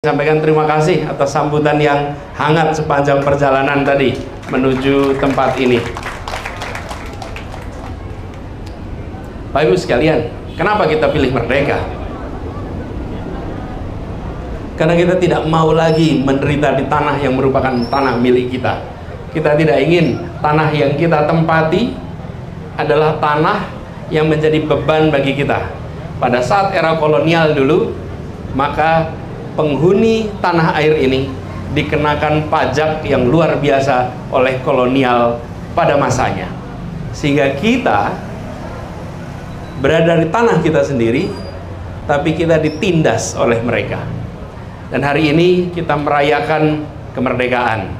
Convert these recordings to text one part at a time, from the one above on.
Sampaikan terima kasih atas sambutan yang hangat sepanjang perjalanan tadi menuju tempat ini. Bapak Ibu sekalian, kenapa kita pilih merdeka? Karena kita tidak mau lagi menderita di tanah yang merupakan tanah milik kita. Kita tidak ingin tanah yang kita tempati adalah tanah yang menjadi beban bagi kita. Pada saat era kolonial dulu, maka penghuni tanah air ini dikenakan pajak yang luar biasa oleh kolonial pada masanya, sehingga kita berada di tanah kita sendiri, tapi kita ditindas oleh mereka. Dan hari ini kita merayakan kemerdekaan,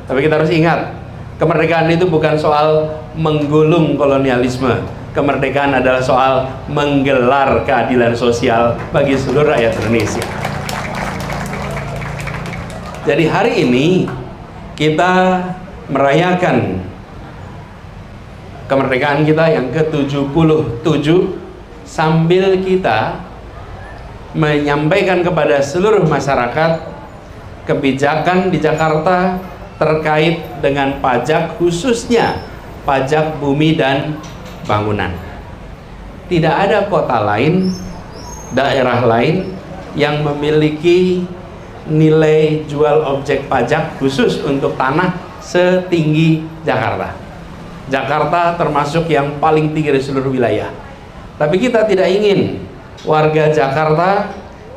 tapi kita harus ingat, kemerdekaan itu bukan soal menggulung kolonialisme. Kemerdekaan adalah soal menggelar keadilan sosial bagi seluruh rakyat Indonesia. Jadi hari ini kita merayakan kemerdekaan kita yang ke-77 sambil kita menyampaikan kepada seluruh masyarakat kebijakan di Jakarta terkait dengan pajak, khususnya pajak bumi dan bangunan. Tidak ada kota lain, daerah lain yang memiliki nilai jual objek pajak khusus untuk tanah setinggi Jakarta. Jakarta termasuk yang paling tinggi dari seluruh wilayah. Tapi kita tidak ingin warga Jakarta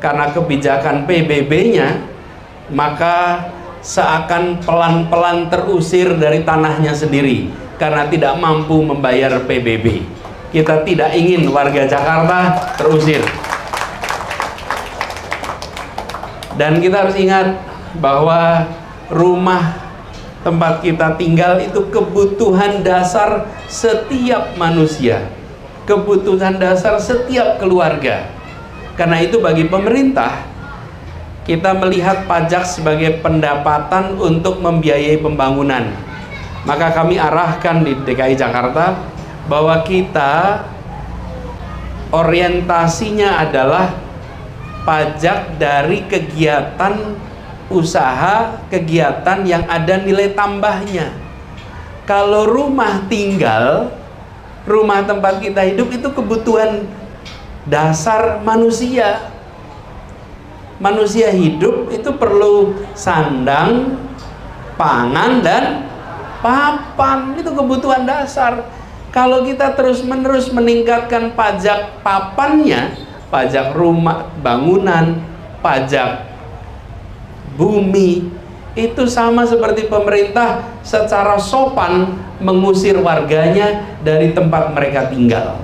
karena kebijakan PBB-nya maka seakan pelan-pelan terusir dari tanahnya sendiri karena tidak mampu membayar PBB. Kita tidak ingin warga Jakarta terusir. Dan kita harus ingat bahwa rumah tempat kita tinggal itu kebutuhan dasar setiap manusia, kebutuhan dasar setiap keluarga. Karena itu bagi pemerintah, kita melihat pajak sebagai pendapatan untuk membiayai pembangunan. Maka kami arahkan di DKI Jakarta bahwa kita orientasinya adalah pajak dari kegiatan usaha, kegiatan yang ada nilai tambahnya. Kalau rumah tinggal, rumah tempat kita hidup itu kebutuhan dasar manusia. Manusia hidup itu perlu sandang, pangan, dan papan. Itu kebutuhan dasar. Kalau kita terus-menerus meningkatkan pajak papannya, pajak rumah, bangunan, pajak bumi, itu sama seperti pemerintah secara sopan mengusir warganya dari tempat mereka tinggal.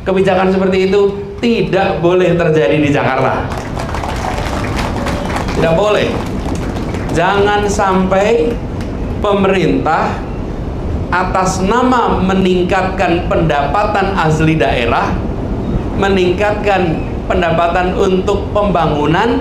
Kebijakan seperti itu tidak boleh terjadi di Jakarta. Tidak boleh. Jangan sampai pemerintah atas nama meningkatkan pendapatan asli daerah, meningkatkan pendapatan untuk pembangunan,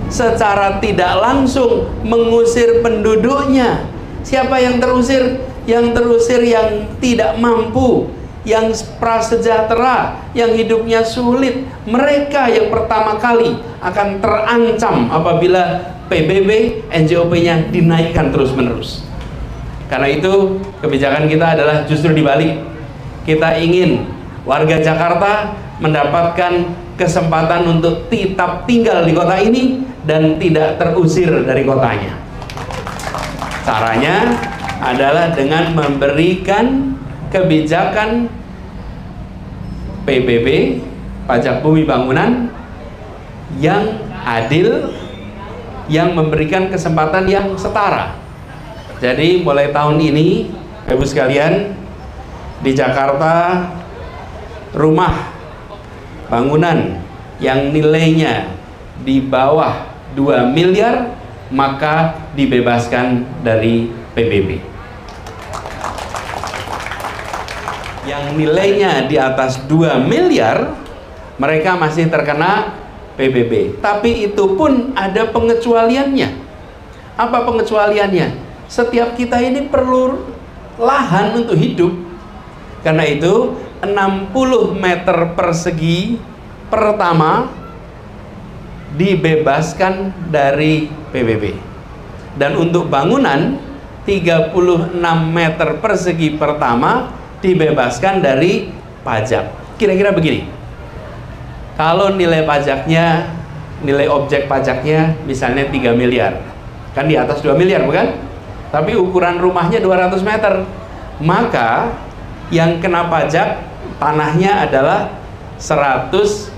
secara tidak langsung mengusir penduduknya. Siapa yang terusir? Yang terusir yang tidak mampu, yang prasejahtera, yang hidupnya sulit. Mereka yang pertama kali akan terancam apabila PBB, NJOP-nya dinaikkan terus-menerus. Karena itu kebijakan kita adalah justru dibalik. Kita ingin warga Jakarta mendapatkan kesempatan untuk tetap tinggal di kota ini dan tidak terusir dari kotanya. Caranya adalah dengan memberikan kebijakan PBB, pajak bumi bangunan, yang adil, yang memberikan kesempatan yang setara. Jadi mulai tahun ini, Ibu sekalian, di Jakarta rumah bangunan yang nilainya di bawah 2 miliar maka dibebaskan dari PBB. Yang nilainya di atas 2 miliar mereka masih terkena PBB. Tapi itu pun ada pengecualiannya. Apa pengecualiannya? Setiap kita ini perlu lahan untuk hidup. Karena itu 60 meter persegi pertama dibebaskan dari PBB. Dan untuk bangunan 36 meter persegi pertama dibebaskan dari pajak. Kira-kira begini, kalau nilai pajaknya, nilai objek pajaknya misalnya 3 miliar, kan di atas 2 miliar bukan? Tapi ukuran rumahnya 200 meter, maka yang kena pajak tanahnya adalah 140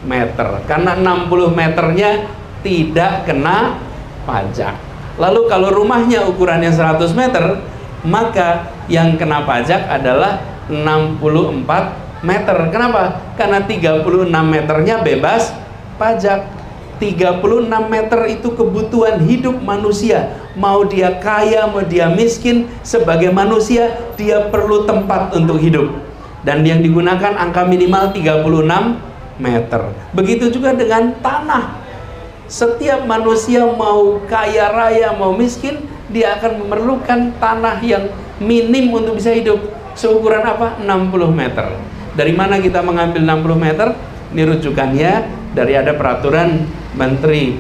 meter, karena 60 meternya tidak kena pajak. Lalu kalau rumahnya ukurannya 100 meter, maka yang kena pajak adalah 64 meter. Kenapa? Karena 36 meternya bebas pajak. 36 meter itu kebutuhan hidup manusia. Mau dia kaya, mau dia miskin, sebagai manusia dia perlu tempat untuk hidup. Dan yang digunakan angka minimal 36 meter. Begitu juga dengan tanah. Setiap manusia mau kaya raya, mau miskin, dia akan memerlukan tanah yang minim untuk bisa hidup. Seukuran apa? 60 meter. Dari mana kita mengambil 60 meter? Ini rujukannya dari ada peraturan Menteri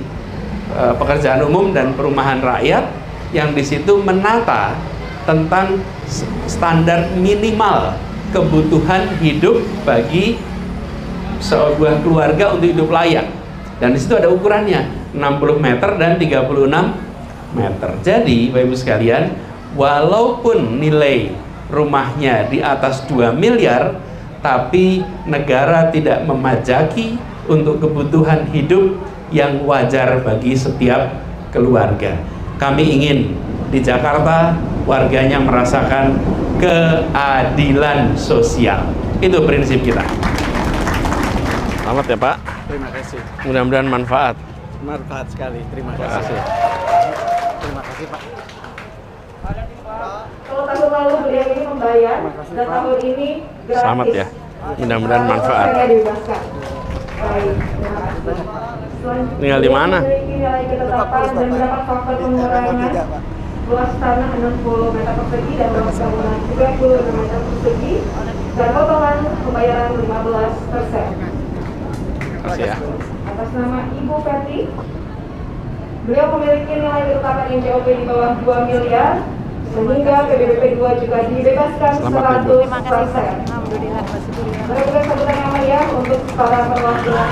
Pekerjaan Umum dan Perumahan Rakyat yang di situ menata tentang standar minimal kebutuhan hidup bagi sebuah keluarga untuk hidup layak. Dan di situ ada ukurannya 60 meter dan 36 meter. Jadi Bapak Ibu sekalian, walaupun nilai rumahnya di atas 2 miliar, tapi negara tidak memajaki untuk kebutuhan hidup yang wajar bagi setiap keluarga. Kami ingin di Jakarta warganya merasakan keadilan sosial. Itu prinsip kita. Selamat ya Pak. Terima kasih. Mudah-mudahan manfaat. Manfaat sekali. Terima kasih. Terima kasih Pak. Kalau tahun lalu beliau ini membayar, dan tahun ini gratis. Selamat ya. Mudah-mudahan manfaat. Saya dibebaskan. Baik, terima kasih. Tinggal di mana? Memiliki nilai ketetapan dan mendapat faktor pengurangan luas tanah 60 meter persegi dan luas bangunan 36 meter persegi dan potongan pembayaran 15%. Terima kasih ya. Atas nama Ibu Peti, beliau memiliki nilai ketetapan NJOP di bawah 2 miliar sehingga PBBP 2 juga dibebaskan 100%. Alhamdulillah. Saya berikan sambutan yang meriah untuk para perwakilan.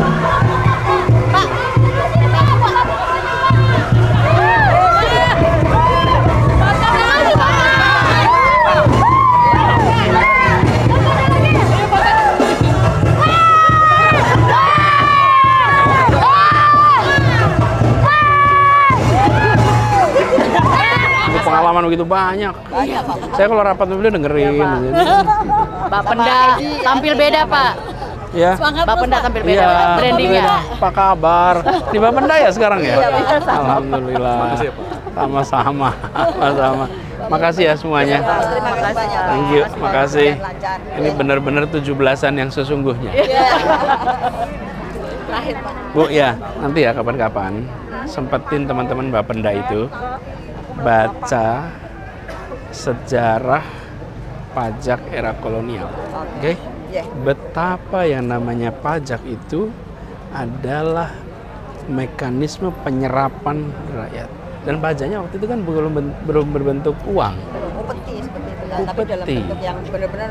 Pengalaman begitu banyak. Saya kalau rapat beliau dengerin. Pak Penda tampil beda Pak. Ya. Pak Penda tampil beda Iya, brandingnya. apa kabar? Di Bapenda ya sekarang ya? Iya, Pak. Alhamdulillah. Sama-sama. Sama-sama. Makasih ya semuanya. Terima kasih banyak. Thank you. Makasih. Ini benar-benar 17-an yang sesungguhnya. Terakhir Pak. Bu ya, nanti ya kapan-kapan sempetin teman-teman Bapenda itu baca sejarah pajak era kolonial. Oke? Betapa yang namanya pajak itu adalah mekanisme penyerapan rakyat. Dan pajaknya waktu itu kan belum berbentuk uang. Upeti seperti itu kan, tapi dalam Upeti. bentuk yang benar-benar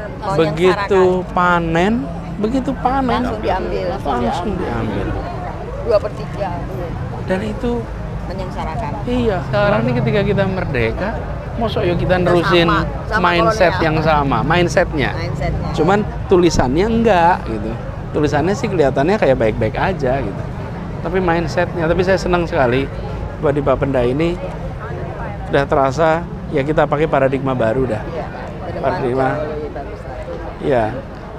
Begitu panen langsung diambil, langsung diambil. 2/3 Dan itu menyengsarakan. iya, sekarang ini ketika kita merdeka, mosok yuk kita nerusin sama mindset kolonial. yang sama, mindsetnya. Mindsetnya. Cuman tulisannya enggak gitu. Tulisannya sih kelihatannya kayak baik-baik aja gitu. Tapi mindsetnya, tapi saya senang sekali bahwa di Bapenda ini udah terasa ya kita pakai paradigma baru dah. Paradigma, ya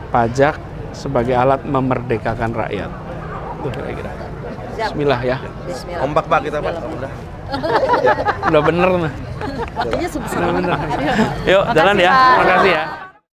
pajak sebagai alat memerdekakan rakyat. Itu kira-kira. Bismillah ya. Bismillah. Kompak Pak kita Pak. Udah. Udah bener mah. Artinya sebesar Udah bener. Pak. Yuk, jalan ya. Pak. Makasih ya.